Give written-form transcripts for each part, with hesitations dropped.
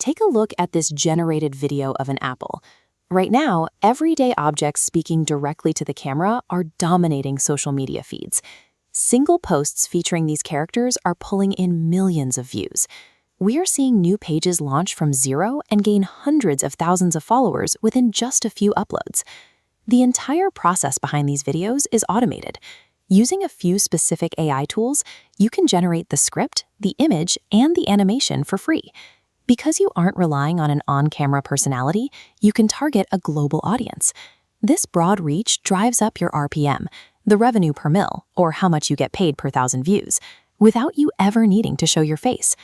Take a look at this generated video of an apple. Right now, everyday objects speaking directly to the camera are dominating social media feeds. Single posts featuring these characters are pulling in millions of views. We are seeing new pages launch from zero and gain hundreds of thousands of followers within just a few uploads. The entire process behind these videos is automated. Using a few specific AI tools, you can generate the script, the image, and the animation for free. Because you aren't relying on an on-camera personality, you can target a global audience. This broad reach drives up your RPM, the revenue per mil, or how much you get paid per 1,000 views, without you ever needing to show your face.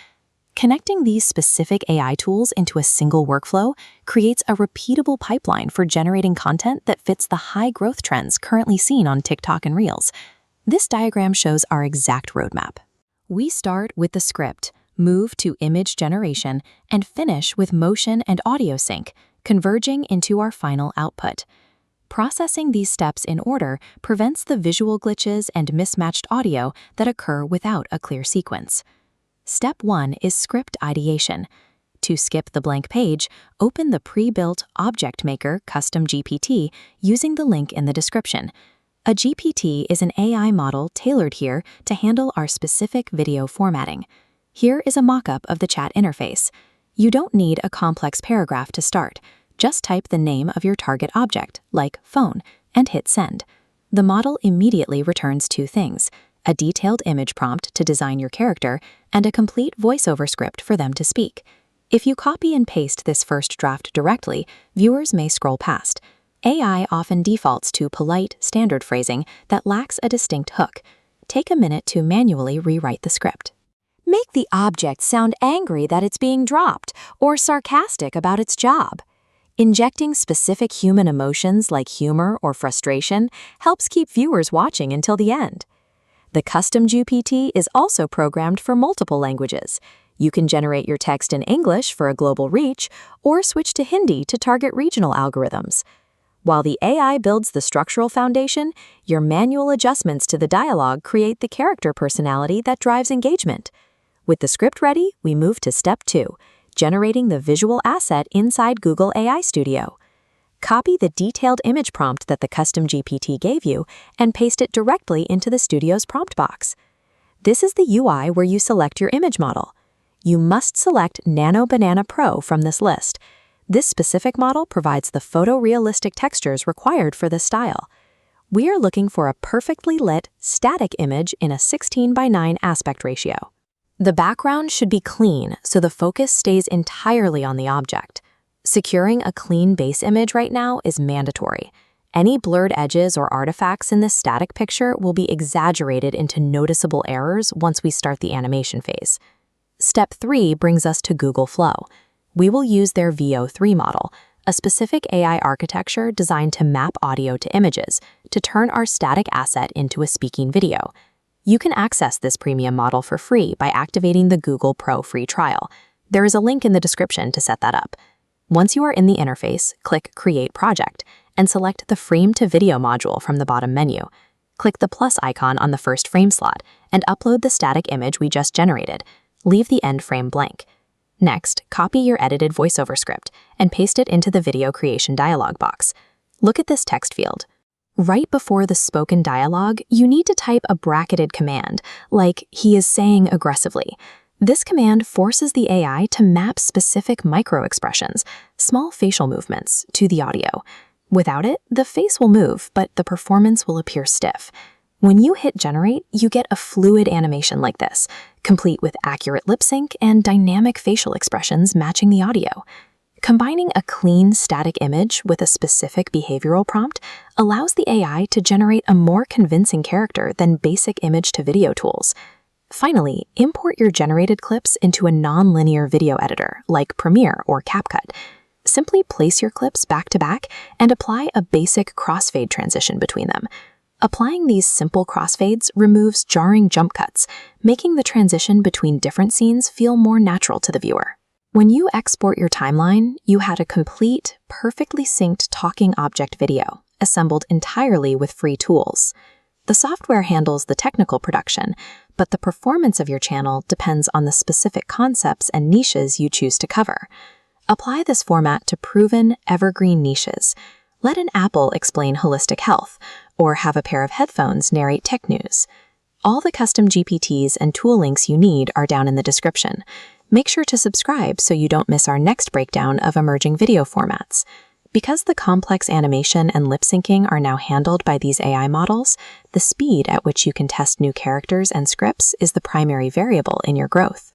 Connecting these specific AI tools into a single workflow creates a repeatable pipeline for generating content that fits the high growth trends currently seen on TikTok and Reels. This diagram shows our exact roadmap. We start with the script, move to image generation, and finish with motion and audio sync, converging into our final output. Processing these steps in order prevents the visual glitches and mismatched audio that occur without a clear sequence. Step 1 is script ideation. To skip the blank page, open the pre-built Object Maker Custom GPT using the link in the description. A GPT is an AI model tailored here to handle our specific video formatting. Here is a mock-up of the chat interface. You don't need a complex paragraph to start. Just type the name of your target object, like phone, and hit send. The model immediately returns two things: a detailed image prompt to design your character, and a complete voiceover script for them to speak. If you copy and paste this first draft directly, viewers may scroll past. AI often defaults to polite, standard phrasing that lacks a distinct hook. Take a minute to manually rewrite the script. Make the object sound angry that it's being dropped, or sarcastic about its job. Injecting specific human emotions like humor or frustration helps keep viewers watching until the end. The custom GPT is also programmed for multiple languages. You can generate your text in English for a global reach, or switch to Hindi to target regional algorithms. While the AI builds the structural foundation, your manual adjustments to the dialogue create the character personality that drives engagement. With the script ready, we move to step 2, generating the visual asset inside Google AI Studio. Copy the detailed image prompt that the custom GPT gave you and paste it directly into the studio's prompt box. This is the UI where you select your image model. You must select Nano Banana Pro from this list. This specific model provides the photorealistic textures required for this style. We are looking for a perfectly lit, static image in a 16:9 aspect ratio. The background should be clean so the focus stays entirely on the object. Securing a clean base image right now is mandatory. Any blurred edges or artifacts in this static picture will be exaggerated into noticeable errors once we start the animation phase. Step 3 brings us to Google Flow. We will use their VO3 model, a specific AI architecture designed to map audio to images, to turn our static asset into a speaking video. You can access this premium model for free by activating the Google Pro free trial. There is a link in the description to set that up. Once you are in the interface, click Create Project and select the Frame to Video module from the bottom menu. Click the plus icon on the first frame slot and upload the static image we just generated. Leave the end frame blank. Next, copy your edited voiceover script and paste it into the video creation dialog box. Look at this text field. Right before the spoken dialogue, you need to type a bracketed command, like "he is saying aggressively." This command forces the AI to map specific micro-expressions, small facial movements, to the audio. Without it, the face will move, but the performance will appear stiff. When you hit generate, you get a fluid animation like this, complete with accurate lip sync and dynamic facial expressions matching the audio. Combining a clean, static image with a specific behavioral prompt allows the AI to generate a more convincing character than basic image-to-video tools. Finally, import your generated clips into a non-linear video editor like Premiere or CapCut. Simply place your clips back to back and apply a basic crossfade transition between them. Applying these simple crossfades removes jarring jump cuts, making the transition between different scenes feel more natural to the viewer. When you export your timeline, you had a complete, perfectly synced talking object video, assembled entirely with free tools. The software handles the technical production, but the performance of your channel depends on the specific concepts and niches you choose to cover. Apply this format to proven, evergreen niches. Let an apple explain holistic health, or have a pair of headphones narrate tech news. All the custom GPTs and tool links you need are down in the description. Make sure to subscribe so you don't miss our next breakdown of emerging video formats. Because the complex animation and lip syncing are now handled by these AI models, the speed at which you can test new characters and scripts is the primary variable in your growth.